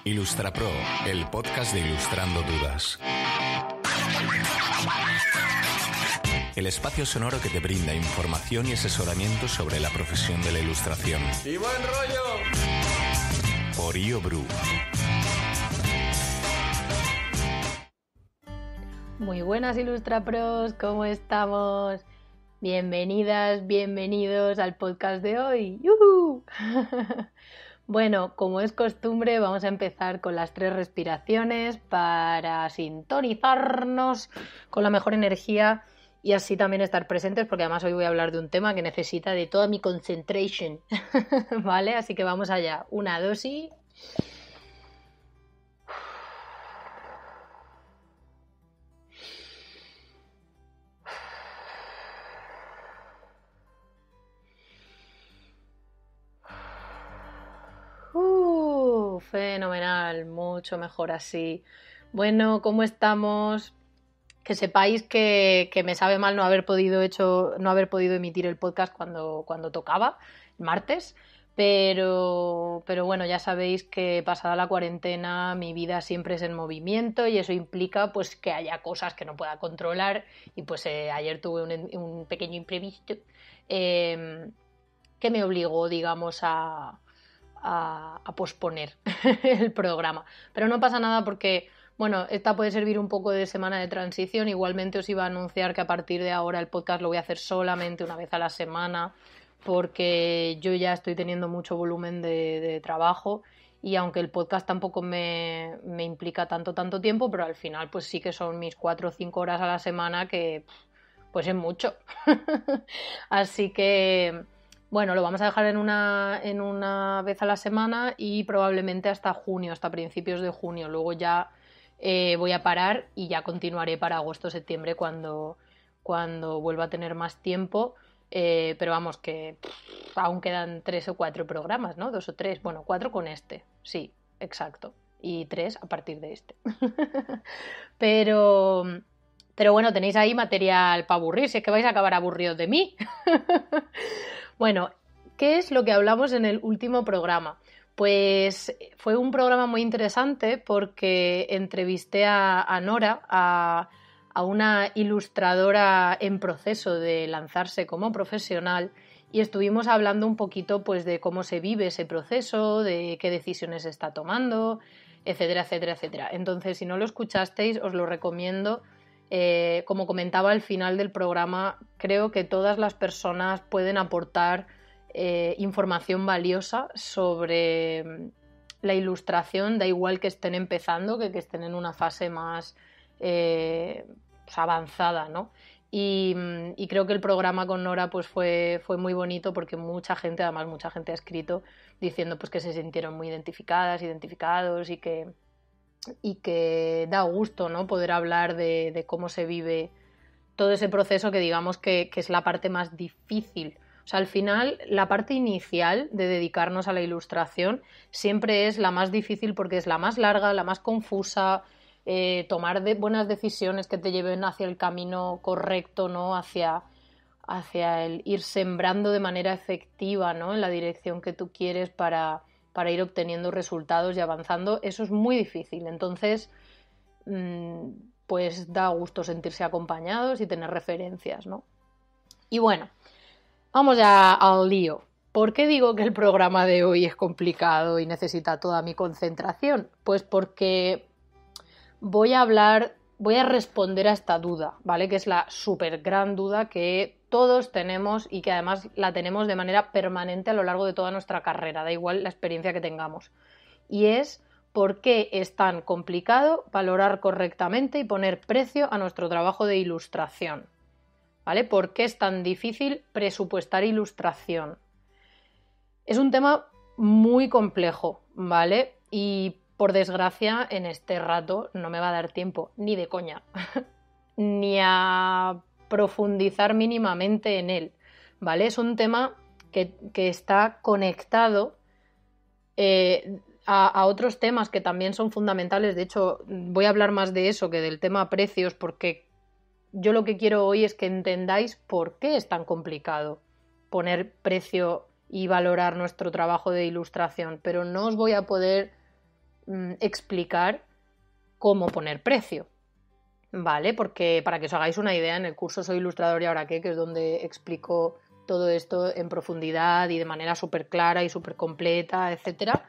IlustraPro, el podcast de Ilustrando Dudas. El espacio sonoro que te brinda información y asesoramiento sobre la profesión de la ilustración. ¡Y buen rollo! Por IoBru. Muy buenas IlustraPros, ¿cómo estamos? Bienvenidas, bienvenidos al podcast de hoy. ¡Yuhu! Bueno, como es costumbre, vamos a empezar con las 3 respiraciones para sintonizarnos con la mejor energía y así también estar presentes, porque además hoy voy a hablar de un tema que necesita de toda mi concentration, ¿vale? Así que vamos allá. 1, 2 y... Fenomenal, mucho mejor así. Bueno, ¿cómo estamos? Que sepáis que me sabe mal no haber podido emitir el podcast cuando tocaba, el martes, pero bueno, ya sabéis que pasada la cuarentena mi vida siempre es en movimiento y eso implica pues que haya cosas que no pueda controlar y pues ayer tuve un pequeño imprevisto que me obligó, digamos, a posponer el programa. Pero no pasa nada porque, bueno, esta puede servir un poco de semana de transición. Igualmente os iba a anunciar que a partir de ahora el podcast lo voy a hacer solamente una vez a la semana porque yo ya estoy teniendo mucho volumen de trabajo y aunque el podcast tampoco me implica tanto tiempo, pero al final pues sí que son mis 4 o 5 horas a la semana que pues es mucho. Así que... bueno, lo vamos a dejar en una vez a la semana y probablemente hasta junio, hasta principios de junio. Luego ya voy a parar y ya continuaré para agosto-septiembre cuando vuelva a tener más tiempo. Pero vamos, que aún quedan 3 o 4 programas, ¿no? 2 o 3, bueno, 4 con este, sí, exacto. Y 3 a partir de este. Pero bueno, tenéis ahí material para aburrirse, es que vais a acabar aburridos de mí. Bueno, ¿qué es lo que hablamos en el último programa? Pues fue un programa muy interesante porque entrevisté a Nora, a una ilustradora en proceso de lanzarse como profesional y estuvimos hablando un poquito pues de cómo se vive ese proceso, de qué decisiones se está tomando, etcétera, etcétera, etcétera. Entonces, si no lo escuchasteis, os lo recomiendo. Como comentaba al final del programa, creo que todas las personas pueden aportar información valiosa sobre la ilustración, da igual que estén empezando que estén en una fase más pues avanzada, ¿no? Y creo que el programa con Nora pues fue muy bonito porque mucha gente ha escrito diciendo pues que se sintieron muy identificados y que da gusto, ¿no? Poder hablar de cómo se vive todo ese proceso que digamos que es la parte más difícil. O sea, al final, la parte inicial de dedicarnos a la ilustración siempre es la más difícil porque es la más larga, la más confusa, tomar buenas decisiones que te lleven hacia el camino correcto, ¿no? Hacia el ir sembrando de manera efectiva, ¿no? En la dirección que tú quieres para ir obteniendo resultados y avanzando, eso es muy difícil. Entonces, pues da gusto sentirse acompañados y tener referencias, ¿no? Y bueno, vamos ya al lío. ¿Por qué digo que el programa de hoy es complicado y necesita toda mi concentración? Pues porque voy a responder a esta duda, ¿vale? Que es la súper gran duda que todos tenemos y que además la tenemos de manera permanente a lo largo de toda nuestra carrera, da igual la experiencia que tengamos. Y es por qué es tan complicado valorar correctamente y poner precio a nuestro trabajo de ilustración, ¿vale? ¿Por qué es tan difícil presupuestar ilustración? Es un tema muy complejo, ¿vale? Y por desgracia, en este rato no me va a dar tiempo ni de coña, ni a profundizar mínimamente en él, ¿vale? Es un tema que está conectado a otros temas que también son fundamentales. De hecho, voy a hablar más de eso que del tema precios, porque yo lo que quiero hoy es que entendáis por qué es tan complicado poner precio y valorar nuestro trabajo de ilustración, pero no os voy a poder explicar cómo poner precio, ¿vale? Porque para que os hagáis una idea, en el curso Soy Ilustrador y Ahora qué, que es donde explico todo esto en profundidad y de manera súper clara y súper completa, etcétera,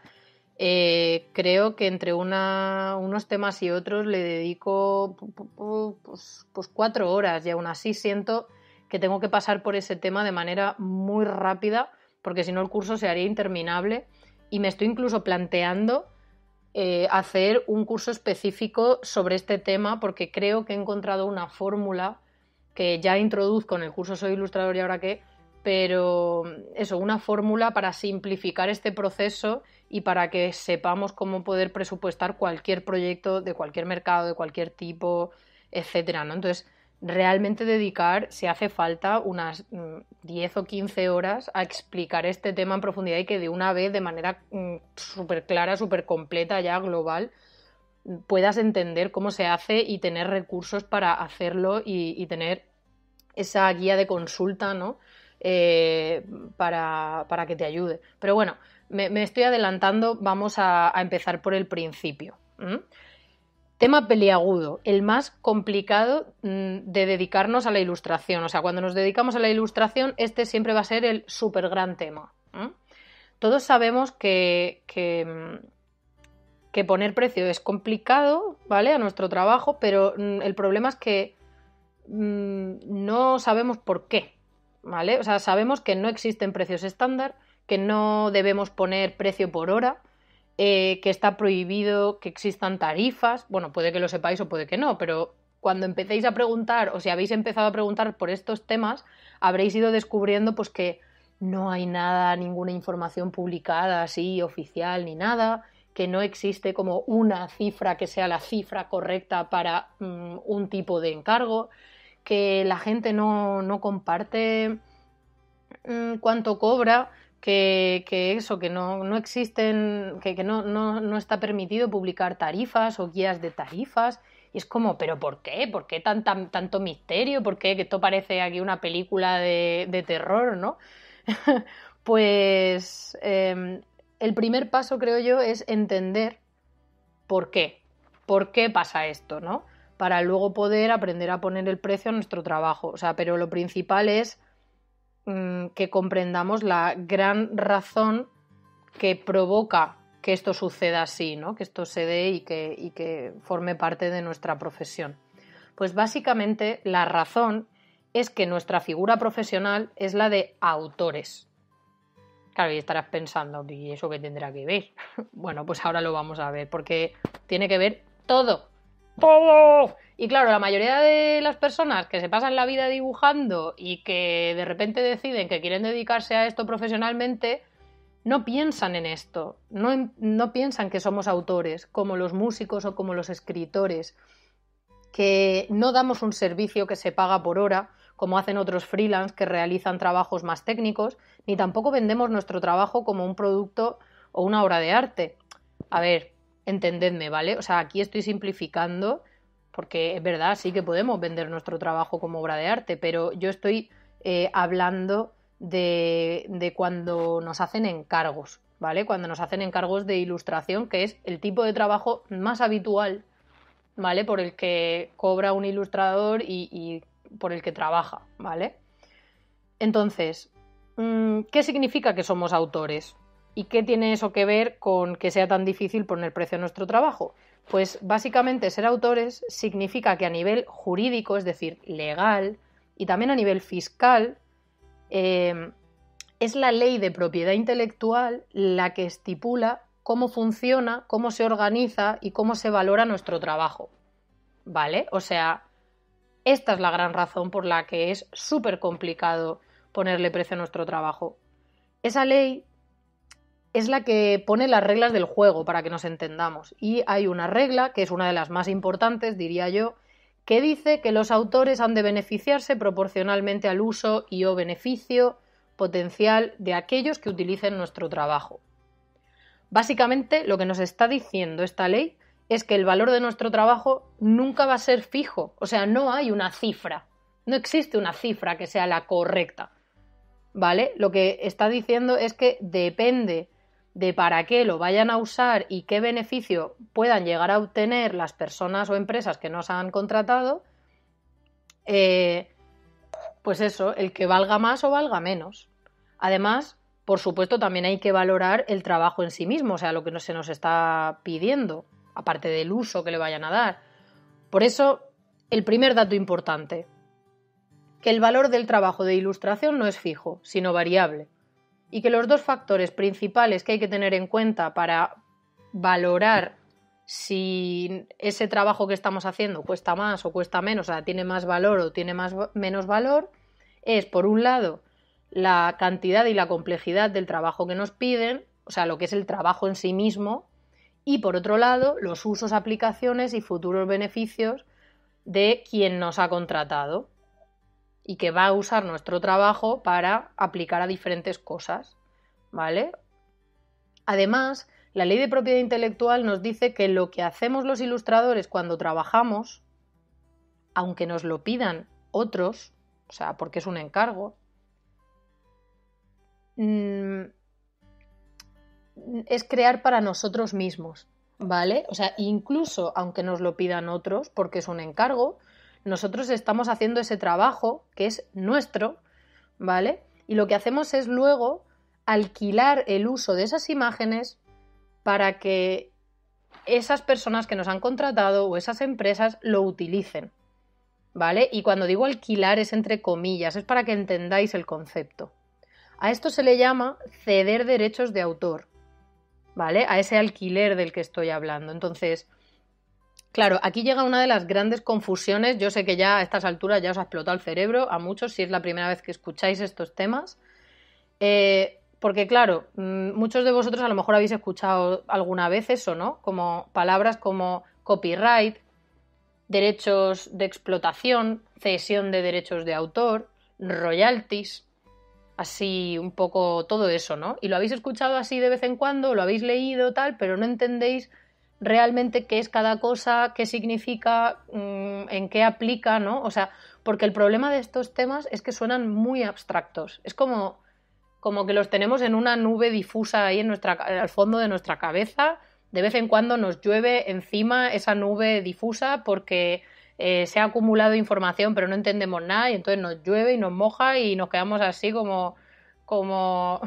creo que entre unos temas y otros le dedico pues 4 horas y aún así siento que tengo que pasar por ese tema de manera muy rápida porque si no el curso se haría interminable y me estoy incluso planteando hacer un curso específico sobre este tema porque creo que he encontrado una fórmula que ya introduzco en el curso Soy Ilustrador y Ahora qué, pero eso, una fórmula para simplificar este proceso y para que sepamos cómo poder presupuestar cualquier proyecto de cualquier mercado, de cualquier tipo, etcétera, ¿no? Entonces, realmente dedicar, si hace falta, unas 10 o 15 horas a explicar este tema en profundidad y que de una vez, de manera súper clara, súper completa, ya global, puedas entender cómo se hace y tener recursos para hacerlo y tener esa guía de consulta, ¿no? Para que te ayude. Pero bueno, me estoy adelantando, vamos a empezar por el principio. Tema peliagudo, el más complicado de dedicarnos a la ilustración. O sea, cuando nos dedicamos a la ilustración, este siempre va a ser el súper gran tema. Todos sabemos que poner precio es complicado, ¿vale? A nuestro trabajo, pero el problema es que no sabemos por qué, ¿vale? O sea, sabemos que no existen precios estándar, que no debemos poner precio por hora, que está prohibido que existan tarifas. Bueno, puede que lo sepáis o puede que no, pero cuando empecéis a preguntar, o si habéis empezado a preguntar por estos temas, habréis ido descubriendo pues que no hay nada, ninguna información publicada así, oficial, ni nada, que no existe como una cifra que sea la cifra correcta para un tipo de encargo, que la gente no comparte cuánto cobra, que eso, que no existen, que no está permitido publicar tarifas o guías de tarifas. Y es como, ¿pero por qué? ¿Por qué tanto misterio? ¿Por qué? Que esto parece aquí una película de terror, ¿no? Pues el primer paso, creo yo, es entender por qué. ¿Por qué pasa esto, no? Para luego poder aprender a poner el precio a nuestro trabajo. O sea, pero lo principal es que comprendamos la gran razón que provoca que esto suceda así, ¿no? Que esto se dé y que forme parte de nuestra profesión. Pues básicamente la razón es que nuestra figura profesional es la de autores. Claro, y estarás pensando, ¿y eso qué tendrá que ver? Bueno, pues ahora lo vamos a ver, porque tiene que ver todo. ¡Todo! Y claro, la mayoría de las personas que se pasan la vida dibujando y que de repente deciden que quieren dedicarse a esto profesionalmente, no piensan en esto, no piensan que somos autores, como los músicos o como los escritores, que no damos un servicio que se paga por hora, como hacen otros freelance que realizan trabajos más técnicos, ni tampoco vendemos nuestro trabajo como un producto o una obra de arte. A ver, entendedme, ¿vale? O sea, aquí estoy simplificando, porque es verdad, sí que podemos vender nuestro trabajo como obra de arte, pero yo estoy hablando de cuando nos hacen encargos, ¿vale? Cuando nos hacen encargos de ilustración, que es el tipo de trabajo más habitual, ¿vale? Por el que cobra un ilustrador y por el que trabaja, ¿vale? Entonces, ¿qué significa que somos autores? ¿Y qué tiene eso que ver con que sea tan difícil poner precio a nuestro trabajo? Pues básicamente ser autores significa que a nivel jurídico, es decir, legal, y también a nivel fiscal, es la ley de propiedad intelectual la que estipula cómo funciona, cómo se organiza y cómo se valora nuestro trabajo, ¿vale? O sea, esta es la gran razón por la que es súper complicado ponerle precio a nuestro trabajo. Esa ley es la que pone las reglas del juego, para que nos entendamos. Y hay una regla, que es una de las más importantes, diría yo, que dice que los autores han de beneficiarse proporcionalmente al uso y o beneficio potencial de aquellos que utilicen nuestro trabajo. Básicamente, lo que nos está diciendo esta ley es que el valor de nuestro trabajo nunca va a ser fijo. O sea, no hay una cifra. No existe una cifra que sea la correcta, ¿vale? Lo que está diciendo es que depende de para qué lo vayan a usar y qué beneficio puedan llegar a obtener las personas o empresas que nos han contratado, pues eso, el que valga más o valga menos. Además, por supuesto, también hay que valorar el trabajo en sí mismo, o sea, lo que se nos está pidiendo, aparte del uso que le vayan a dar. Por eso, el primer dato importante, que el valor del trabajo de ilustración no es fijo, sino variable, y que los dos factores principales que hay que tener en cuenta para valorar si ese trabajo que estamos haciendo cuesta más o cuesta menos, o sea, tiene más valor o tiene menos valor, es, por un lado, la cantidad y la complejidad del trabajo que nos piden, o sea, lo que es el trabajo en sí mismo, y por otro lado, los usos, aplicaciones y futuros beneficios de quien nos ha contratado y que va a usar nuestro trabajo para aplicar a diferentes cosas, ¿vale? Además, la ley de propiedad intelectual nos dice que lo que hacemos los ilustradores cuando trabajamos, aunque nos lo pidan otros, o sea, porque es un encargo, es crear para nosotros mismos, ¿vale? O sea, incluso aunque nos lo pidan otros, porque es un encargo, nosotros estamos haciendo ese trabajo que es nuestro, ¿vale? Y lo que hacemos es luego alquilar el uso de esas imágenes para que esas personas que nos han contratado o esas empresas lo utilicen, ¿vale? Y cuando digo alquilar es entre comillas, es para que entendáis el concepto. A esto se le llama ceder derechos de autor, ¿vale? A ese alquiler del que estoy hablando. Entonces, claro, aquí llega una de las grandes confusiones. Yo sé que ya a estas alturas ya os ha explotado el cerebro a muchos si es la primera vez que escucháis estos temas. Porque claro, muchos de vosotros a lo mejor habéis escuchado alguna vez eso, ¿no? Como palabras como copyright, derechos de explotación, cesión de derechos de autor, royalties, así un poco todo eso, ¿no? Y lo habéis escuchado así de vez en cuando, lo habéis leído tal, pero no entendéis realmente qué es cada cosa, qué significa, en qué aplica, ¿no? O sea, porque el problema de estos temas es que suenan muy abstractos. Es como que los tenemos en una nube difusa ahí al fondo de nuestra cabeza. De vez en cuando nos llueve encima esa nube difusa porque se ha acumulado información pero no entendemos nada y entonces nos llueve y nos moja y nos quedamos así como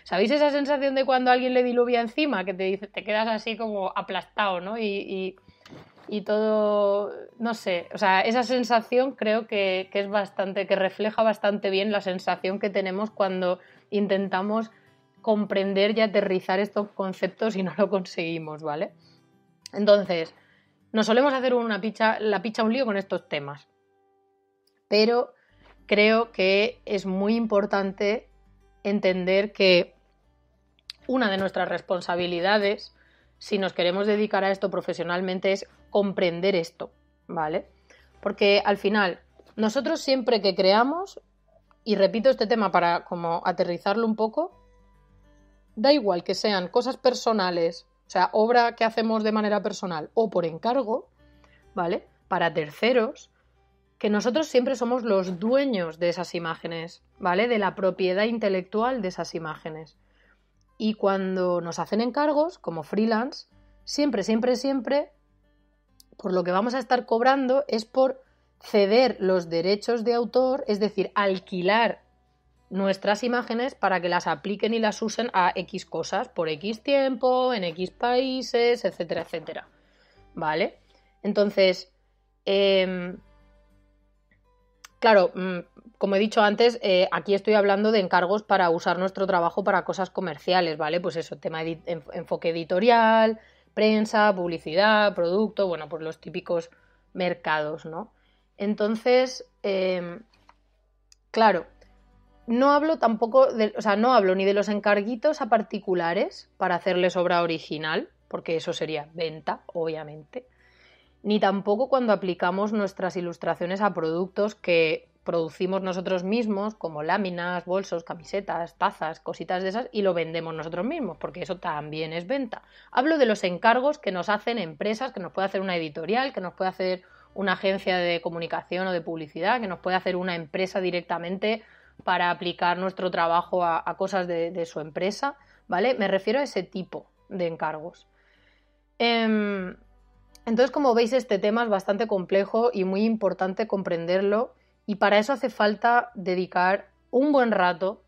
¿sabéis esa sensación de cuando alguien le diluvia encima? Que te quedas así como aplastado, ¿no? Y todo, no sé, o sea, esa sensación creo que es bastante, que refleja bastante bien la sensación que tenemos cuando intentamos comprender y aterrizar estos conceptos y no lo conseguimos, ¿vale? Entonces, nos solemos hacer la picha un lío con estos temas, pero creo que es muy importante entender que una de nuestras responsabilidades, si nos queremos dedicar a esto profesionalmente, es comprender esto, ¿vale? Porque al final, nosotros siempre que creamos, y repito este tema para como aterrizarlo un poco, da igual que sean cosas personales, o sea, obra que hacemos de manera personal o por encargo, ¿vale? Para terceros, que nosotros siempre somos los dueños de esas imágenes, ¿vale? De la propiedad intelectual de esas imágenes. Y cuando nos hacen encargos, como freelance, siempre, por lo que vamos a estar cobrando es por ceder los derechos de autor, es decir, alquilar nuestras imágenes para que las apliquen y las usen a X cosas, por X tiempo, en X países, etcétera, etcétera. ¿Vale? Entonces, claro, como he dicho antes, aquí estoy hablando de encargos para usar nuestro trabajo para cosas comerciales, ¿vale? Pues eso, tema de enfoque editorial, prensa, publicidad, producto, bueno, pues los típicos mercados, ¿no? Entonces, claro, no hablo tampoco, no hablo ni de los encarguitos a particulares para hacerles obra original, porque eso sería venta, obviamente, ni tampoco cuando aplicamos nuestras ilustraciones a productos que producimos nosotros mismos, como láminas, bolsos, camisetas, tazas, cositas de esas, y lo vendemos nosotros mismos, porque eso también es venta. Hablo de los encargos que nos hacen empresas, que nos puede hacer una editorial, que nos puede hacer una agencia de comunicación o de publicidad, que nos puede hacer una empresa directamente para aplicar nuestro trabajo a cosas de su empresa, ¿vale? Me refiero a ese tipo de encargos. Entonces, como veis, este tema es bastante complejo y muy importante comprenderlo, y para eso hace falta dedicar un buen rato,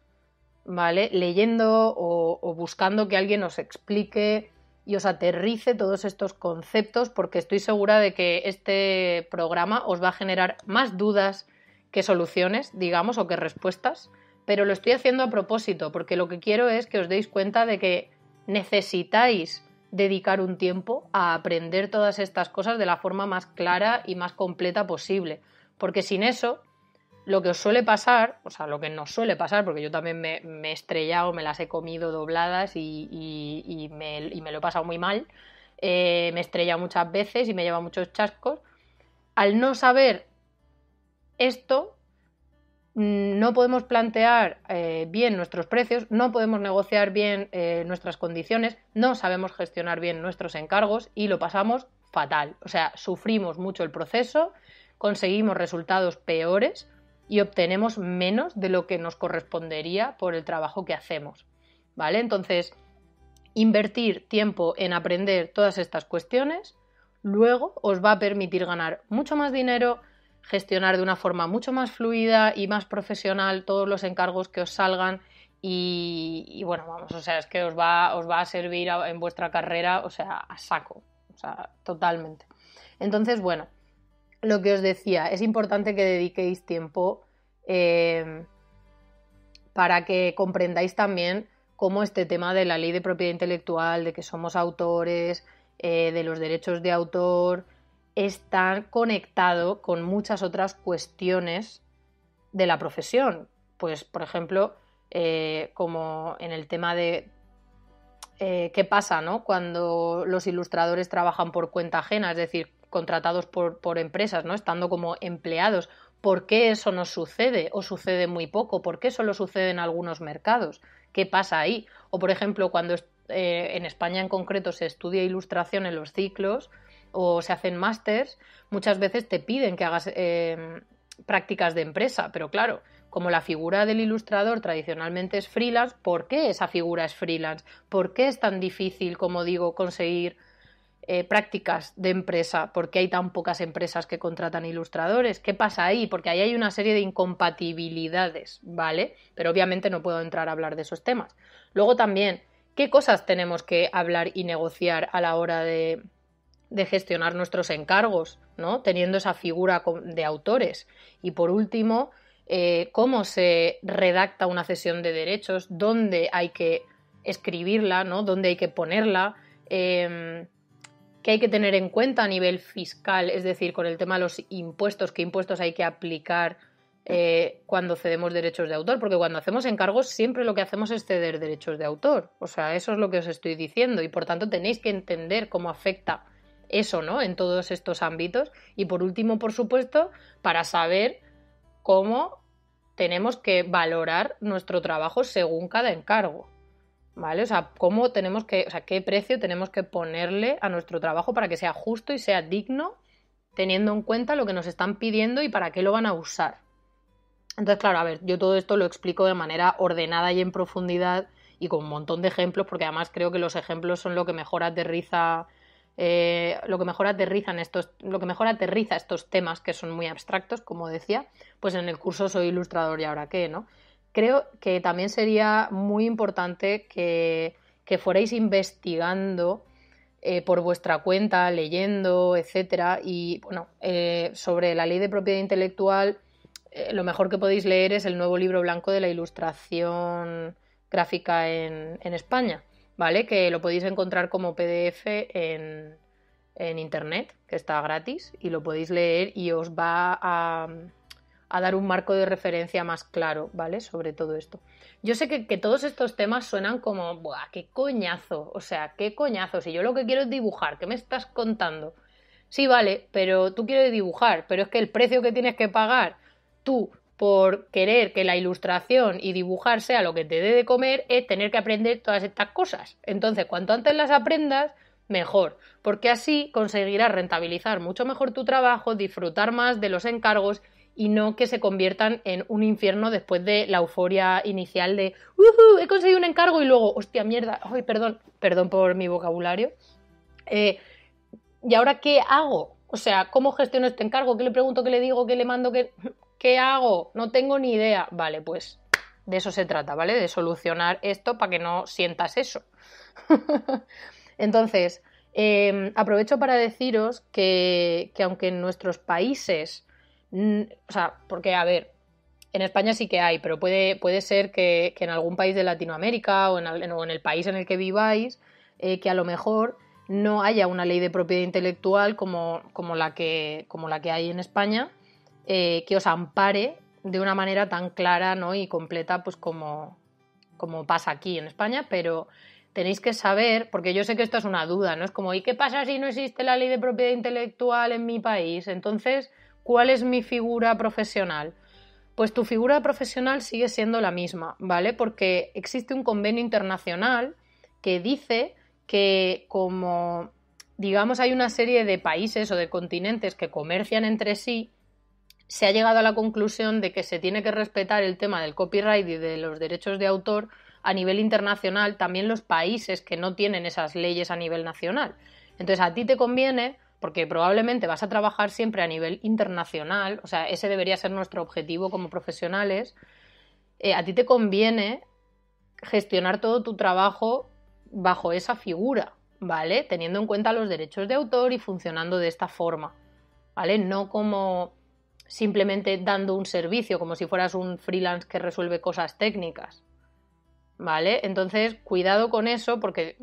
¿vale? Leyendo o buscando que alguien os explique y os aterrice todos estos conceptos, porque estoy segura de que este programa os va a generar más dudas que soluciones, digamos, o que respuestas, pero lo estoy haciendo a propósito, porque lo que quiero es que os deis cuenta de que necesitáis dedicar un tiempo a aprender todas estas cosas de la forma más clara y más completa posible, porque sin eso, lo que os suele pasar, o sea, lo que nos suele pasar, porque yo también me he estrellado, me las he comido dobladas y me lo he pasado muy mal, me he estrellado muchas veces y me lleva muchos chascos. Al no saber esto, no podemos plantear bien nuestros precios, no podemos negociar bien nuestras condiciones, no sabemos gestionar bien nuestros encargos y lo pasamos fatal. O sea, sufrimos mucho el proceso, conseguimos resultados peores y obtenemos menos de lo que nos correspondería por el trabajo que hacemos, ¿vale? Entonces, invertir tiempo en aprender todas estas cuestiones luego os va a permitir ganar mucho más dinero, gestionar de una forma mucho más fluida y más profesional todos los encargos que os salgan y bueno, vamos, o sea, es que os va a servir en vuestra carrera, o sea, a saco, o sea, totalmente. Entonces, bueno, lo que os decía, es importante que dediquéis tiempo para que comprendáis también cómo este tema de la ley de propiedad intelectual, de que somos autores, de los derechos de autor, está conectado con muchas otras cuestiones de la profesión. Pues, por ejemplo, como en el tema de qué pasa, ¿no?, cuando los ilustradores trabajan por cuenta ajena, es decir, contratados por empresas, ¿no?, estando como empleados. ¿Por qué eso no sucede o sucede muy poco? ¿Por qué solo sucede en algunos mercados? ¿Qué pasa ahí? O, por ejemplo, cuando en España en concreto se estudia ilustración en los ciclos o se hacen másters, muchas veces te piden que hagas prácticas de empresa, pero claro, como la figura del ilustrador tradicionalmente es freelance, ¿por qué esa figura es freelance? ¿Por qué es tan difícil, como digo, conseguir prácticas de empresa? ¿Por qué hay tan pocas empresas que contratan ilustradores? ¿Qué pasa ahí? Porque ahí hay una serie de incompatibilidades, ¿vale? Pero obviamente no puedo entrar a hablar de esos temas. Luego también, ¿qué cosas tenemos que hablar y negociar a la hora de gestionar nuestros encargos, ¿no?, teniendo esa figura de autores? Y por último, cómo se redacta una cesión de derechos, dónde hay que escribirla, ¿no?, dónde hay que ponerla, qué hay que tener en cuenta a nivel fiscal, es decir, con el tema de los impuestos, qué impuestos hay que aplicar cuando cedemos derechos de autor, porque cuando hacemos encargos siempre lo que hacemos es ceder derechos de autor, o sea, eso es lo que os estoy diciendo y por tanto tenéis que entender cómo afecta eso, ¿no?, en todos estos ámbitos. Y por último, por supuesto, para saber cómo tenemos que valorar nuestro trabajo según cada encargo, ¿vale? O sea, qué precio tenemos que ponerle a nuestro trabajo para que sea justo y sea digno, teniendo en cuenta lo que nos están pidiendo y para qué lo van a usar. Entonces, claro, a ver, yo todo esto lo explico de manera ordenada y en profundidad y con un montón de ejemplos, porque además creo que los ejemplos son lo que mejor aterriza estos temas que son muy abstractos, como decía, pues en el curso Soy ilustrador y ahora qué, ¿no? Creo que también sería muy importante que fuerais investigando por vuestra cuenta, leyendo, etcétera, y bueno, sobre la ley de propiedad intelectual, lo mejor que podéis leer es el nuevo libro blanco de la ilustración gráfica en España, ¿vale? Que lo podéis encontrar como PDF en internet, que está gratis, y lo podéis leer y os va a dar un marco de referencia más claro, ¿vale?, sobre todo esto. Yo sé que todos estos temas suenan como, ¡buah, qué coñazo! O sea, qué coñazo, si yo lo que quiero es dibujar, ¿qué me estás contando? Sí, vale, pero tú quieres dibujar, pero es que el precio que tienes que pagar tú por querer que la ilustración y dibujar sea lo que te dé de comer es tener que aprender todas estas cosas. Entonces, cuanto antes las aprendas, mejor, porque así conseguirás rentabilizar mucho mejor tu trabajo, disfrutar más de los encargos y no que se conviertan en un infierno después de la euforia inicial de he conseguido un encargo y luego, hostia, mierda, ay, perdón por mi vocabulario. ¿Y ahora qué hago? O sea, ¿cómo gestiono este encargo? ¿Qué le pregunto? ¿Qué le digo? ¿Qué le mando? ¿Qué hago? No tengo ni idea. Vale, pues de eso se trata, ¿vale? De solucionar esto para que no sientas eso. Entonces, aprovecho para deciros que aunque en nuestros países, o sea, porque, a ver, en España sí que hay, pero puede ser que en algún país de Latinoamérica o en el país en el que viváis, que a lo mejor no haya una ley de propiedad intelectual como la que hay en España, que os ampare de una manera tan clara, ¿no? Y completa, pues como pasa aquí en España, pero tenéis que saber, porque yo sé que esto es una duda, ¿no? Es como, ¿y qué pasa si no existe la ley de propiedad intelectual en mi país? Entonces, ¿cuál es mi figura profesional? Pues tu figura profesional sigue siendo la misma, ¿vale? Porque existe un convenio internacional que dice que como, digamos, hay una serie de países o de continentes que comercian entre sí, se ha llegado a la conclusión de que se tiene que respetar el tema del copyright y de los derechos de autor a nivel internacional, también los países que no tienen esas leyes a nivel nacional. Entonces, a ti te conviene, porque probablemente vas a trabajar siempre a nivel internacional, o sea, ese debería ser nuestro objetivo como profesionales, a ti te conviene gestionar todo tu trabajo bajo esa figura, ¿vale? Teniendo en cuenta los derechos de autor y funcionando de esta forma, ¿vale? No como simplemente dando un servicio, como si fueras un freelance que resuelve cosas técnicas, ¿vale? Entonces, cuidado con eso porque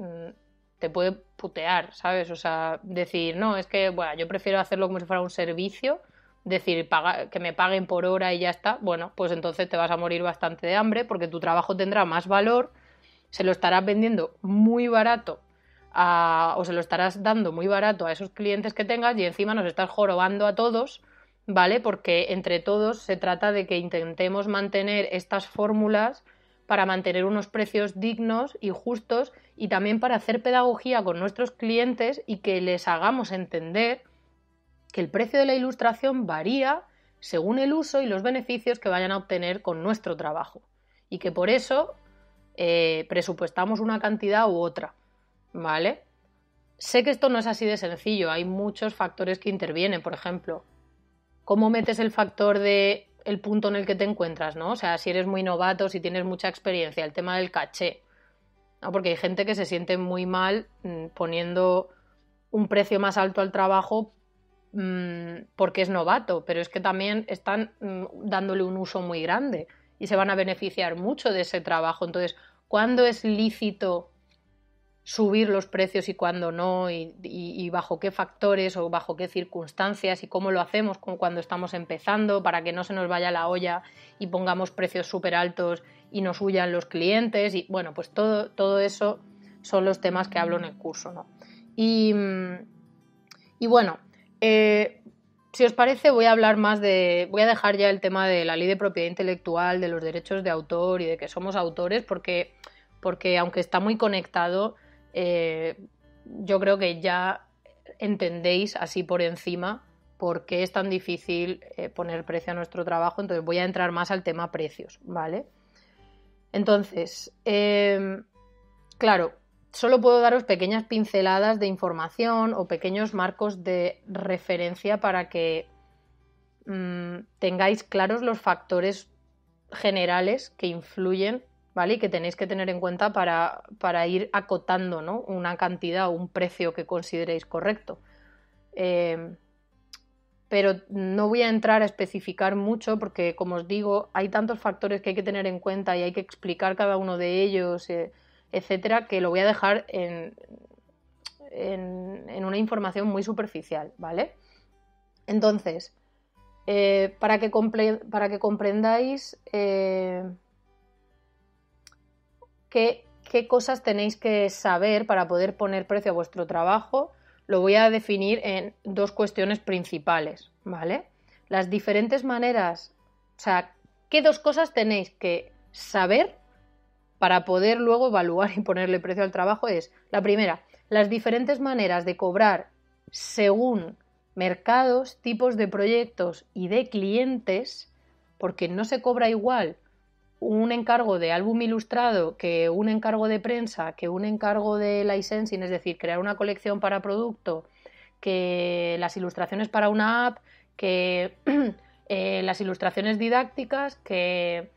te puede putear, ¿sabes? O sea, decir, no, es que, bueno, yo prefiero hacerlo como si fuera un servicio, decir, que me paguen por hora y ya está. Bueno, pues entonces te vas a morir bastante de hambre porque tu trabajo tendrá más valor, se lo estarás vendiendo muy barato o se lo estarás dando muy barato a esos clientes que tengas y encima nos estás jorobando a todos, ¿vale? Porque entre todos se trata de que intentemos mantener estas fórmulas para mantener unos precios dignos y justos y también para hacer pedagogía con nuestros clientes y que les hagamos entender que el precio de la ilustración varía según el uso y los beneficios que vayan a obtener con nuestro trabajo y que por eso presupuestamos una cantidad u otra, ¿vale? Sé que esto no es así de sencillo, hay muchos factores que intervienen, por ejemplo, ¿cómo metes el factor de el punto en el que te encuentras, ¿no? O sea, si eres muy novato, si tienes mucha experiencia, el tema del caché, ¿no? Porque hay gente que se siente muy mal poniendo un precio más alto al trabajo porque es novato, pero es que también están dándole un uso muy grande y se van a beneficiar mucho de ese trabajo. Entonces, ¿cuándo es lícito subir los precios y cuándo no? Y bajo qué factores o bajo qué circunstancias y cómo lo hacemos cuando estamos empezando para que no se nos vaya la olla y pongamos precios súper altos y nos huyan los clientes. Y bueno, pues todo eso son los temas que hablo en el curso, ¿no? Y bueno, si os parece voy a dejar ya el tema de la ley de propiedad intelectual, de los derechos de autor y de que somos autores porque aunque está muy conectado, yo creo que ya entendéis así por encima por qué es tan difícil poner precio a nuestro trabajo. Entonces voy a entrar más al tema precios, ¿vale? Entonces, claro, solo puedo daros pequeñas pinceladas de información o pequeños marcos de referencia para que tengáis claros los factores generales que influyen, ¿vale? Y que tenéis que tener en cuenta para ir acotando, ¿no? Una cantidad o un precio que consideréis correcto. Pero no voy a entrar a especificar mucho porque, como os digo, hay tantos factores que hay que tener en cuenta y hay que explicar cada uno de ellos, etcétera, que lo voy a dejar en una información muy superficial, ¿vale? Entonces, para que comprendáis qué cosas tenéis que saber para poder poner precio a vuestro trabajo, lo voy a definir en dos cuestiones principales, ¿vale? Las diferentes maneras, o sea, ¿qué dos cosas tenéis que saber para poder luego evaluar y ponerle precio al trabajo? Es, la primera, las diferentes maneras de cobrar según mercados, tipos de proyectos y de clientes, porque no se cobra igual un encargo de álbum ilustrado que un encargo de prensa, que un encargo de licensing, es decir, crear una colección para producto, que las ilustraciones para una app, que las ilustraciones didácticas, que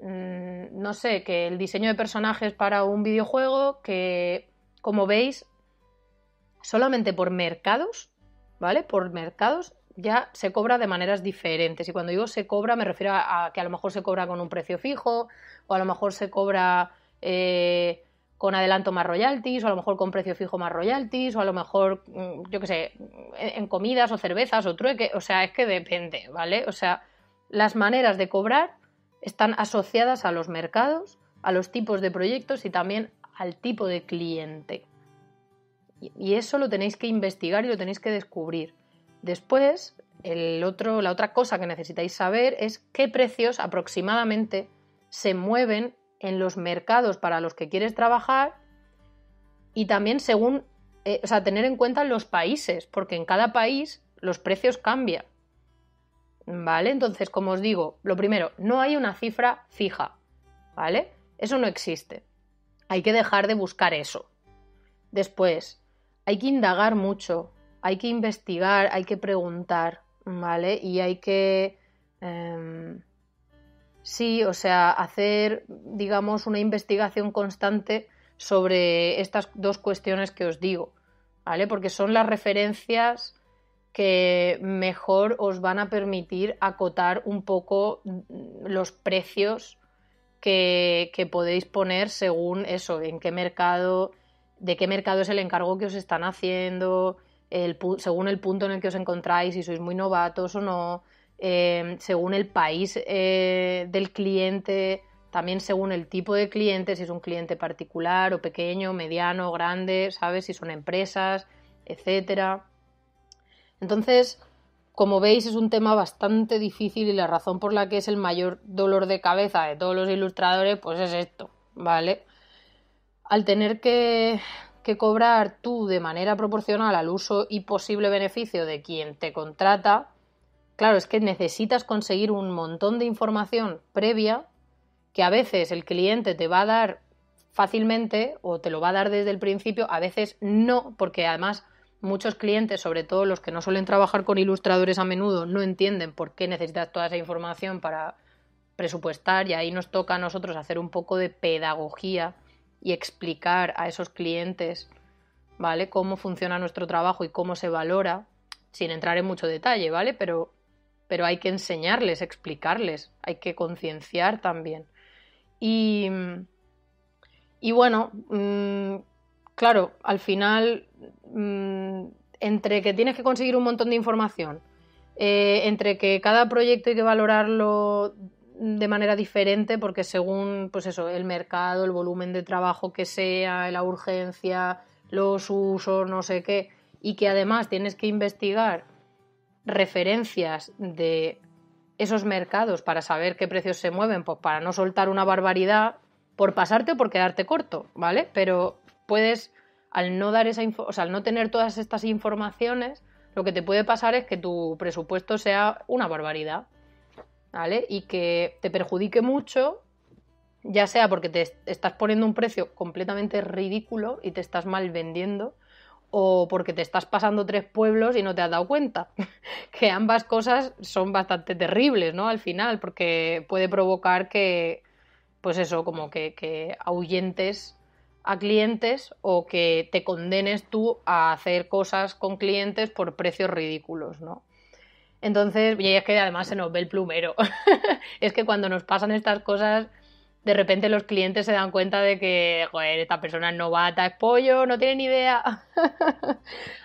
no sé, que el diseño de personajes para un videojuego, que, como veis, solamente por mercados, ¿vale? Por mercados ya se cobra de maneras diferentes. Y cuando digo se cobra, me refiero a que a lo mejor se cobra con un precio fijo, o a lo mejor se cobra con adelanto más royalties, o a lo mejor con precio fijo más royalties, o a lo mejor, yo qué sé, en comidas o cervezas o trueque. O sea, es que depende, ¿vale? O sea, las maneras de cobrar están asociadas a los mercados, a los tipos de proyectos y también al tipo de cliente. Y eso lo tenéis que investigar y lo tenéis que descubrir. Después, la otra cosa que necesitáis saber es qué precios aproximadamente se mueven en los mercados para los que quieres trabajar y también según, tener en cuenta los países, porque en cada país los precios cambian. ¿Vale? Entonces, como os digo, lo primero, no hay una cifra fija, ¿vale? Eso no existe. Hay que dejar de buscar eso. Después, hay que indagar mucho, hay que investigar, hay que preguntar, ¿vale? Y hay que, hacer, digamos, una investigación constante sobre estas dos cuestiones que os digo, ¿vale? Porque son las referencias que mejor os van a permitir acotar un poco los precios que podéis poner según eso, en qué mercado, de qué mercado es el encargo que os están haciendo, según el punto en el que os encontráis, si sois muy novatos o no, según el país del cliente, también según el tipo de cliente, si es un cliente particular o pequeño, mediano, grande, ¿sabes? Si son empresas, etcétera. Entonces, como veis, es un tema bastante difícil y la razón por la que es el mayor dolor de cabeza de todos los ilustradores, pues es esto, ¿vale? Al tener que cobrar tú de manera proporcional al uso y posible beneficio de quien te contrata, claro, es que necesitas conseguir un montón de información previa que a veces el cliente te va a dar fácilmente o te lo va a dar desde el principio, a veces no, porque además muchos clientes, sobre todo los que no suelen trabajar con ilustradores a menudo, no entienden por qué necesitas toda esa información para presupuestar y ahí nos toca a nosotros hacer un poco de pedagogía y explicar a esos clientes, ¿vale? Cómo funciona nuestro trabajo y cómo se valora, sin entrar en mucho detalle, ¿vale? Pero hay que enseñarles, explicarles, hay que concienciar también. Y bueno, claro, al final, entre que tienes que conseguir un montón de información, entre que cada proyecto hay que valorarlo de manera diferente, porque según, pues eso, el mercado, el volumen de trabajo que sea, la urgencia, los usos, no sé qué, y que además tienes que investigar referencias de esos mercados para saber qué precios se mueven, pues para no soltar una barbaridad por pasarte o por quedarte corto, ¿vale? Pero puedes, al no dar al no tener todas estas informaciones, lo que te puede pasar es que tu presupuesto sea una barbaridad, ¿vale? Y que te perjudique mucho, ya sea porque te estás poniendo un precio completamente ridículo y te estás mal vendiendo, o porque te estás pasando 3 pueblos y no te has dado cuenta. Que ambas cosas son bastante terribles, ¿no? Al final, porque puede provocar que, pues eso, como que ahuyentes a clientes o que te condenes tú a hacer cosas con clientes por precios ridículos, ¿no? Entonces, y es que además se nos ve el plumero. Es que cuando nos pasan estas cosas, de repente los clientes se dan cuenta de que, joder, esta persona es novata, es pollo, no tiene ni idea.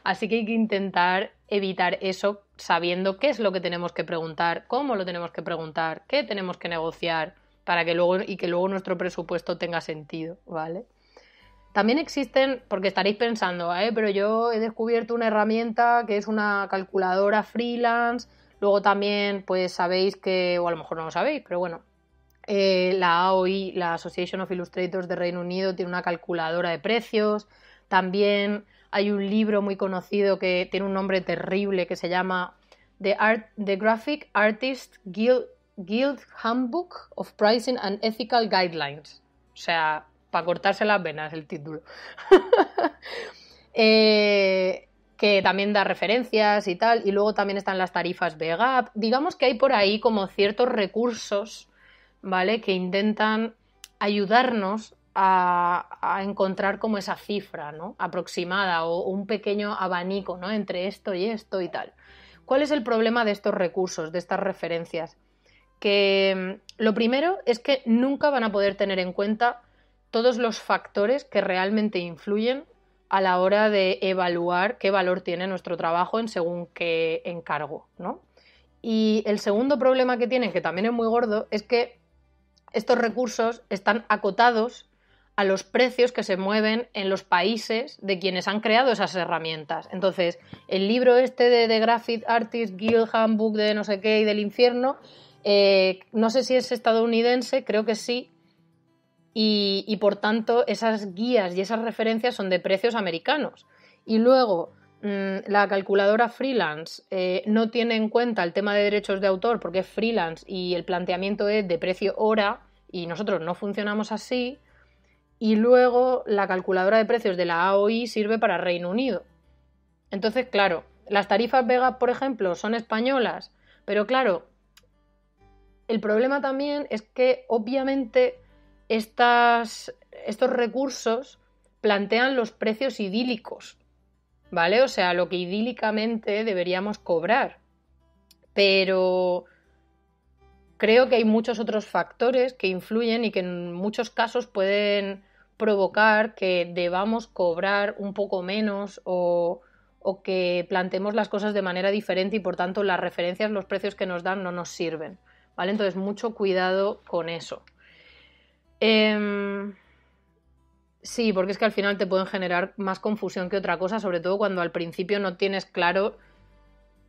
Así que hay que intentar evitar eso sabiendo qué es lo que tenemos que preguntar, cómo lo tenemos que preguntar, qué tenemos que negociar para que luego nuestro presupuesto tenga sentido, ¿vale? También existen, porque estaréis pensando, pero yo he descubierto una herramienta que es una calculadora freelance, luego también pues sabéis que, o a lo mejor no lo sabéis, pero bueno, la AOI, la Association of Illustrators de Reino Unido, tiene una calculadora de precios. También hay un libro muy conocido que tiene un nombre terrible que se llama The Graphic Artist Guild Handbook of Pricing and Ethical Guidelines. O sea, para cortarse las venas el título. Que también da referencias y tal, y luego también están las tarifas VGAP. Digamos que hay por ahí como ciertos recursos, ¿vale?, que intentan ayudarnos a encontrar como esa cifra, ¿no?, aproximada, o un pequeño abanico, ¿no?, entre esto y tal. ¿Cuál es el problema de estos recursos, de estas referencias? Que lo primero es que nunca van a poder tener en cuenta todos los factores que realmente influyen a la hora de evaluar qué valor tiene nuestro trabajo en según qué encargo, ¿no? Y el segundo problema que tienen, que también es muy gordo, es que estos recursos están acotados a los precios que se mueven en los países de quienes han creado esas herramientas. Entonces, el libro este de The Graphic Artist Guild Handbook de no sé qué y del infierno, no sé si es estadounidense, creo que sí, y por tanto esas guías y esas referencias son de precios americanos. Y luego la calculadora freelance no tiene en cuenta el tema de derechos de autor porque es freelance y el planteamiento es de precio hora y nosotros no funcionamos así. Y luego la calculadora de precios de la AOI sirve para Reino Unido. Entonces, claro, las tarifas VGAP, por ejemplo, son españolas, pero claro, el problema también es que obviamente estos recursos plantean los precios idílicos, ¿vale? O sea, lo que idílicamente deberíamos cobrar. Pero creo que hay muchos otros factores que influyen y que en muchos casos pueden provocar que debamos cobrar un poco menos o que planteemos las cosas de manera diferente y por tanto las referencias, los precios que nos dan no nos sirven, ¿vale? Entonces, mucho cuidado con eso. Sí, porque es que al final te pueden generar más confusión que otra cosa, sobre todo cuando al principio no tienes claro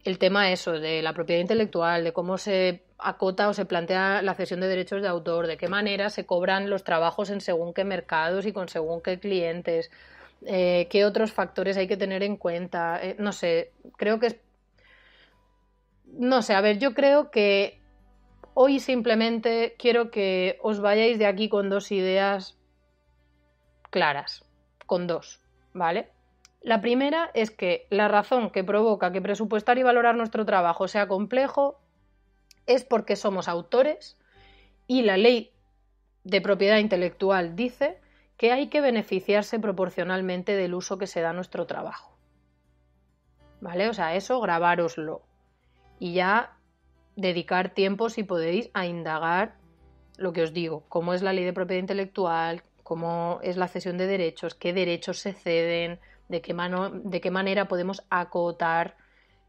el tema eso, de la propiedad intelectual, de cómo se acota o se plantea la cesión de derechos de autor, de qué manera se cobran los trabajos en según qué mercados y con según qué clientes, qué otros factores hay que tener en cuenta, no sé, creo que es... No sé, a ver, yo creo que hoy simplemente quiero que os vayáis de aquí con dos ideas claras, con dos, ¿vale? La primera es que la razón que provoca que presupuestar y valorar nuestro trabajo sea complejo es porque somos autores y la ley de propiedad intelectual dice que hay que beneficiarse proporcionalmente del uso que se da a nuestro trabajo, ¿vale? O sea, eso grabároslo y ya dedicar tiempo, si podéis, a indagar lo que os digo, cómo es la ley de propiedad intelectual, cómo es la cesión de derechos, qué derechos se ceden, de qué manera podemos acotar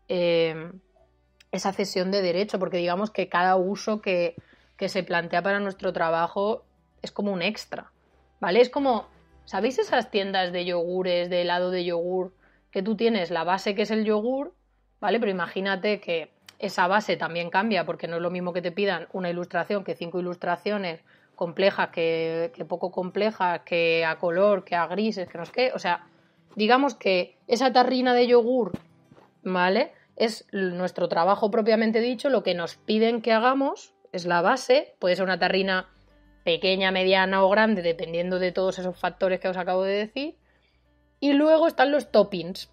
esa cesión de derecho, porque digamos que cada uso que se plantea para nuestro trabajo es como un extra, ¿vale? Es como, ¿sabéis esas tiendas de yogures, de helado de yogur, que tú tienes la base que es el yogur, ¿vale? Pero imagínate que esa base también cambia, porque no es lo mismo que te pidan una ilustración que 5 ilustraciones complejas, que poco complejas, que a color, que a grises, que no sé qué. O sea, digamos que esa tarrina de yogur, ¿vale?, es nuestro trabajo propiamente dicho, lo que nos piden que hagamos, es la base, puede ser una tarrina pequeña, mediana o grande, dependiendo de todos esos factores que os acabo de decir. Y luego están los toppings.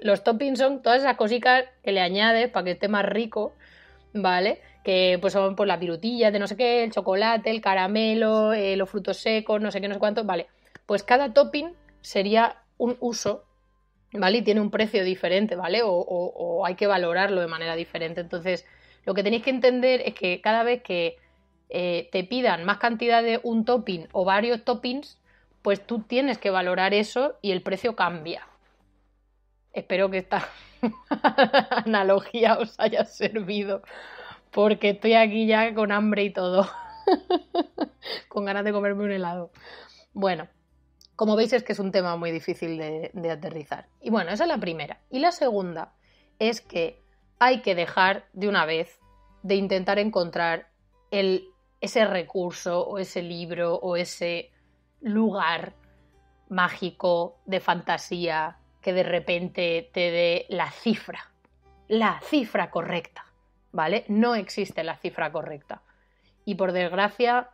Los toppings son todas esas cositas que le añades para que esté más rico, ¿vale? Que pues son pues, las virutillas de no sé qué, el chocolate, el caramelo, los frutos secos, no sé qué, no sé cuánto, vale. Pues cada topping sería un uso, ¿vale? Y tiene un precio diferente, ¿vale? O hay que valorarlo de manera diferente. Entonces, lo que tenéis que entender es que cada vez que te pidan más cantidad de un topping o varios toppings, pues tú tienes que valorar eso y el precio cambia. Espero que esta analogía os haya servido, porque estoy aquí ya con hambre y todo, con ganas de comerme un helado. Bueno, como veis es que es un tema muy difícil de aterrizar. Y bueno, esa es la primera. Y la segunda es que hay que dejar de una vez de intentar encontrar ese recurso o ese libro o ese lugar mágico de fantasía que de repente te dé la cifra correcta, ¿vale? No existe la cifra correcta. Y por desgracia,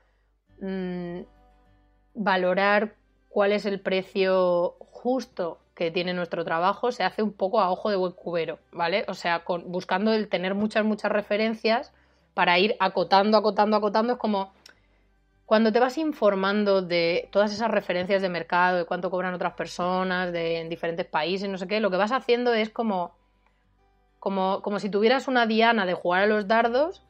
valorar cuál es el precio justo que tiene nuestro trabajo se hace un poco a ojo de buen cubero, ¿vale? O sea, buscando el tener muchas referencias para ir acotando, es como cuando te vas informando de todas esas referencias de mercado, de cuánto cobran otras personas, en diferentes países, no sé qué, lo que vas haciendo es como si tuvieras una diana de jugar a los dardos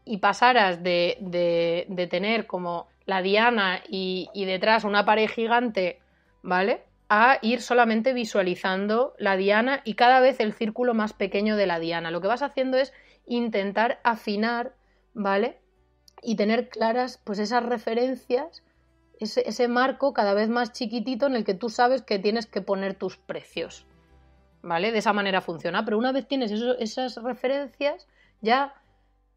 y pasaras de tener como la diana y detrás una pared gigante, ¿vale?, a ir solamente visualizando la diana y cada vez el círculo más pequeño de la diana. Lo que vas haciendo es intentar afinar, ¿vale?, y tener claras pues esas referencias, ese marco cada vez más chiquitito en el que tú sabes que tienes que poner tus precios, ¿vale? De esa manera funciona, pero una vez tienes esas referencias, ya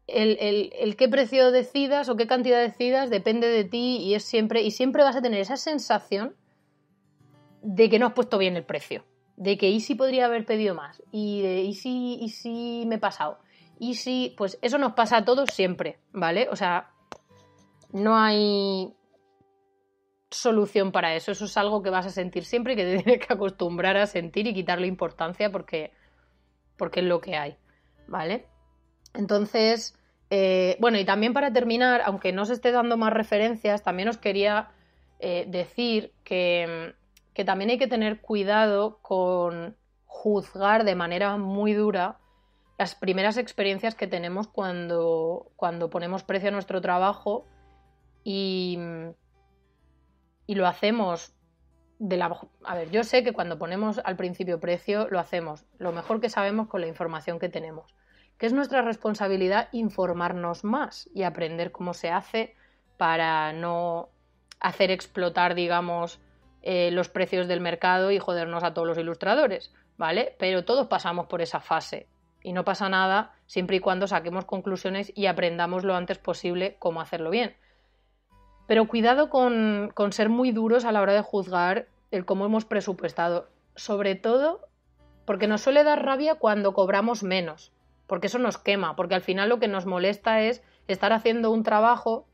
el qué precio decidas o qué cantidad decidas depende de ti y siempre vas a tener esa sensación de que no has puesto bien el precio, de que y si podría haber pedido más, y si me he pasado, y si, pues eso nos pasa a todos siempre, ¿vale? O sea, no hay solución para eso, eso es algo que vas a sentir siempre y que te tienes que acostumbrar a sentir y quitarle importancia porque es lo que hay, ¿vale? Entonces, bueno, y también para terminar, aunque no os esté dando más referencias, también os quería decir que también hay que tener cuidado con juzgar de manera muy dura las primeras experiencias que tenemos cuando ponemos precio a nuestro trabajo y lo hacemos A ver, yo sé que cuando ponemos al principio precio lo hacemos lo mejor que sabemos con la información que tenemos, que es nuestra responsabilidad informarnos más y aprender cómo se hace para no hacer explotar, digamos, los precios del mercado y jodernos a todos los ilustradores, ¿vale? Pero todos pasamos por esa fase y no pasa nada siempre y cuando saquemos conclusiones y aprendamos lo antes posible cómo hacerlo bien. Pero cuidado con ser muy duros a la hora de juzgar el cómo hemos presupuestado, sobre todo porque nos suele dar rabia cuando cobramos menos, porque eso nos quema, porque al final lo que nos molesta es estar haciendo un trabajo,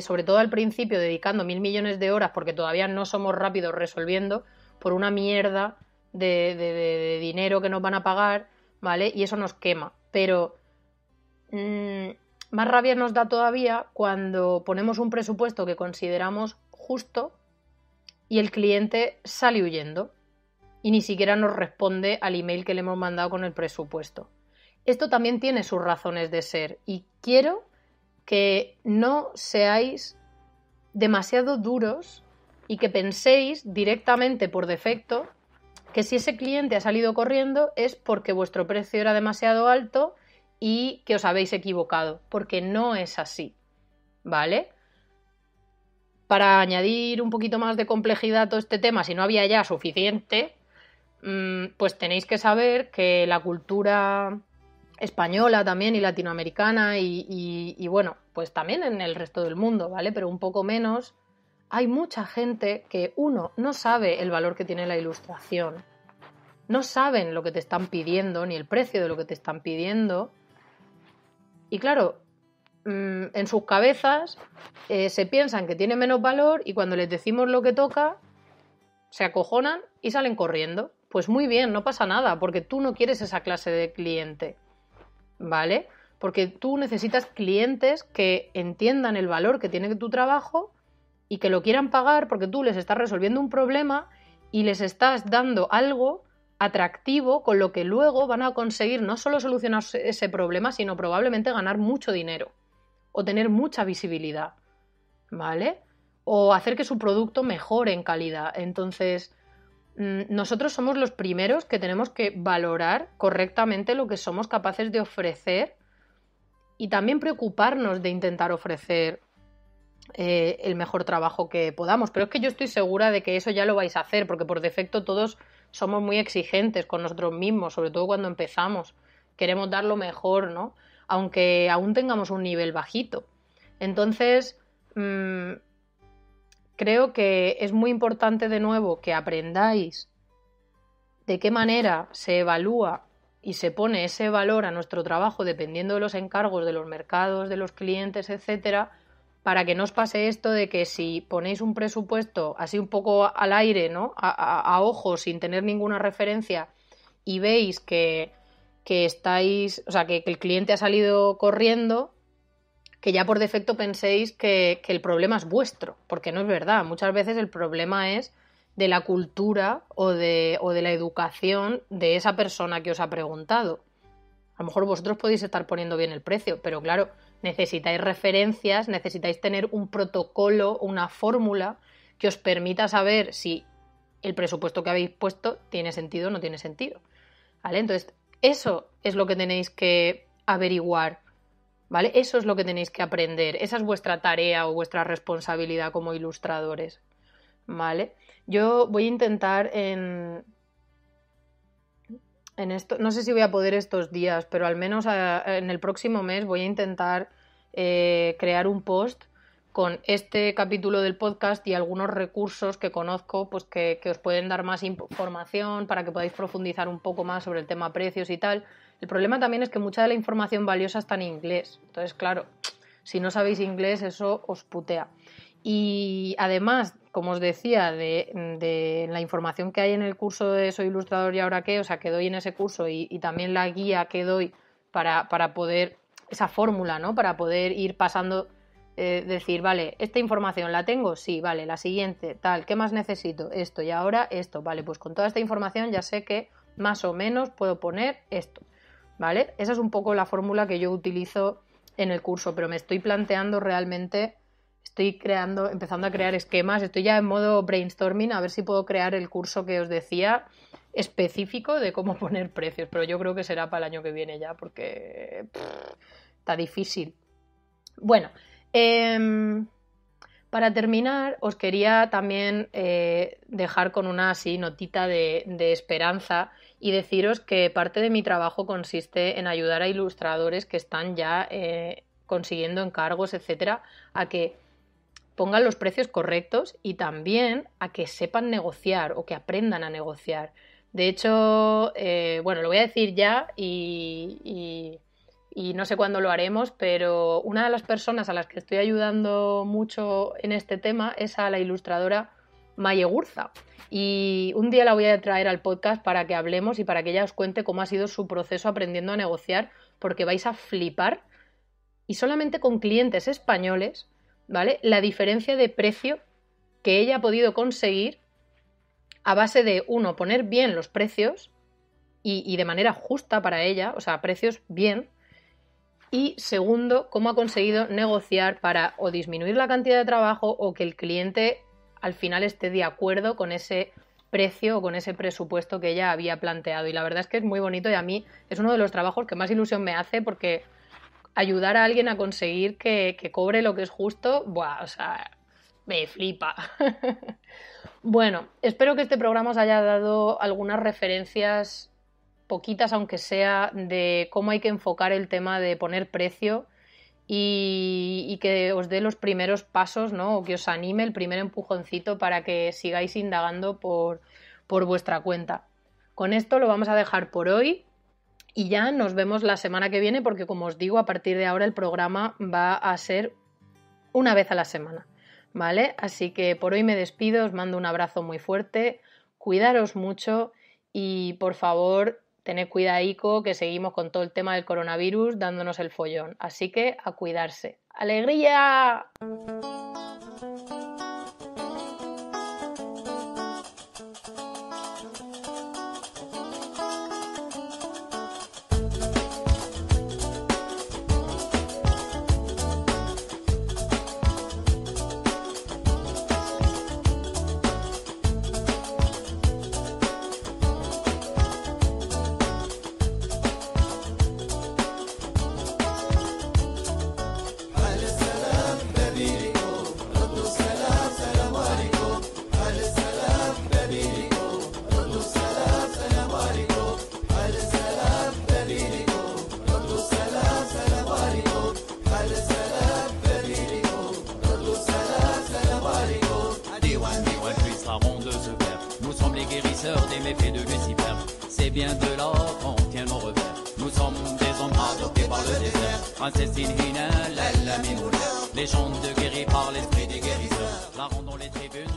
sobre todo al principio, dedicando 1.000 millones de horas porque todavía no somos rápidos resolviendo por una mierda de dinero que nos van a pagar, ¿vale? Y eso nos quema. Pero más rabia nos da todavía cuando ponemos un presupuesto que consideramos justo y el cliente sale huyendo y ni siquiera nos responde al email que le hemos mandado con el presupuesto. Esto también tiene sus razones de ser y quiero que no seáis demasiado duros y que penséis directamente por defecto que si ese cliente ha salido corriendo es porque vuestro precio era demasiado alto y que os habéis equivocado, porque no es así, ¿vale? Para añadir un poquito más de complejidad a todo este tema, si no había ya suficiente, pues tenéis que saber que la cultura española también y latinoamericana y bueno, pues también en el resto del mundo, ¿vale? Pero un poco menos, hay mucha gente que, uno, no sabe el valor que tiene la ilustración, no saben lo que te están pidiendo, ni el precio de lo que te están pidiendo, y claro, en sus cabezas se piensan que tiene menos valor y cuando les decimos lo que toca, se acojonan y salen corriendo. Pues muy bien, no pasa nada, porque tú no quieres esa clase de cliente, ¿vale? Porque tú necesitas clientes que entiendan el valor que tiene tu trabajo y que lo quieran pagar porque tú les estás resolviendo un problema y les estás dando algo atractivo con lo que luego van a conseguir no solo solucionar ese problema, sino probablemente ganar mucho dinero o tener mucha visibilidad, ¿vale? O hacer que su producto mejore en calidad. Entonces, nosotros somos los primeros que tenemos que valorar correctamente lo que somos capaces de ofrecer y también preocuparnos de intentar ofrecer el mejor trabajo que podamos. Pero es que yo estoy segura de que eso ya lo vais a hacer, porque por defecto todos somos muy exigentes con nosotros mismos, sobre todo cuando empezamos. Queremos dar lo mejor, ¿no? Aunque aún tengamos un nivel bajito. Entonces, creo que es muy importante de nuevo que aprendáis de qué manera se evalúa y se pone ese valor a nuestro trabajo dependiendo de los encargos, de los mercados, de los clientes, etcétera, para que no os pase esto de que si ponéis un presupuesto así un poco al aire, ¿no? A ojos, sin tener ninguna referencia, y veis que estáis, o sea, que el cliente ha salido corriendo, que ya por defecto penséis que el problema es vuestro, porque no es verdad. Muchas veces el problema es de la cultura o de la educación de esa persona que os ha preguntado. A lo mejor vosotros podéis estar poniendo bien el precio, pero claro, necesitáis referencias, necesitáis tener un protocolo, una fórmula que os permita saber si el presupuesto que habéis puesto tiene sentido o no tiene sentido, ¿vale? Entonces, eso es lo que tenéis que averiguar, ¿vale? Eso es lo que tenéis que aprender. Esa es vuestra tarea o vuestra responsabilidad como ilustradores, ¿vale? Yo voy a intentar en esto, no sé si voy a poder estos días, pero al menos en el próximo mes voy a intentar crear un post con este capítulo del podcast y algunos recursos que conozco, pues que os pueden dar más información para que podáis profundizar un poco más sobre el tema precios y tal. El problema también es que mucha de la información valiosa está en inglés. Entonces, claro, si no sabéis inglés, eso os putea. Y además, como os decía, de la información que hay en el curso de Soy Ilustrador y Ahora Qué, o sea, que doy en ese curso y también la guía que doy para poder, esa fórmula, ¿no? Para poder ir pasando, decir, vale, esta información la tengo, sí, vale, la siguiente, tal, ¿qué más necesito? Esto y ahora esto, vale, pues con toda esta información ya sé que más o menos puedo poner esto, ¿vale? Esa es un poco la fórmula que yo utilizo en el curso, pero me estoy planteando realmente... Estoy empezando a crear esquemas, estoy ya en modo brainstorming a ver si puedo crear el curso que os decía específico de cómo poner precios, pero yo creo que será para el año que viene ya porque está difícil. Bueno, para terminar os quería también dejar con una así notita de esperanza y deciros que parte de mi trabajo consiste en ayudar a ilustradores que están ya consiguiendo encargos, etcétera, a que pongan los precios correctos y también a que sepan negociar o que aprendan a negociar. De hecho, bueno, lo voy a decir ya y no sé cuándo lo haremos, pero una de las personas a las que estoy ayudando mucho en este tema es a la ilustradora Maye Gurza. Y un día la voy a traer al podcast para que hablemos y para que ella os cuente cómo ha sido su proceso aprendiendo a negociar, porque vais a flipar, y solamente con clientes españoles, ¿vale? La diferencia de precio que ella ha podido conseguir a base de, uno, poner bien los precios y de manera justa para ella, o sea, precios bien, y segundo, cómo ha conseguido negociar para o disminuir la cantidad de trabajo o que el cliente al final esté de acuerdo con ese precio o con ese presupuesto que ella había planteado. Y la verdad es que es muy bonito y a mí es uno de los trabajos que más ilusión me hace porque ayudar a alguien a conseguir que cobre lo que es justo, ¡buah! O sea, me flipa. Bueno, espero que este programa os haya dado algunas referencias, poquitas aunque sea, de cómo hay que enfocar el tema de poner precio y que os dé los primeros pasos, ¿no? O que os anime el primer empujoncito para que sigáis indagando por vuestra cuenta. Con esto lo vamos a dejar por hoy. Y ya nos vemos la semana que viene porque, como os digo, a partir de ahora el programa va a ser una vez a la semana, ¿vale? Así que por hoy me despido, os mando un abrazo muy fuerte, cuidaros mucho y, por favor, tened cuidadico que seguimos con todo el tema del coronavirus dándonos el follón. Así que a cuidarse. ¡Alegría! Nous sommes les les guérisseurs des méfaits de Lucifer. C'est bien de là qu'on tient nos revers. Nous sommes des hommes adoptés par le désert. Ancestine Hina, la Mimouna. Légende guérie par l'esprit des guérisseurs. La ronde dans les tribunes.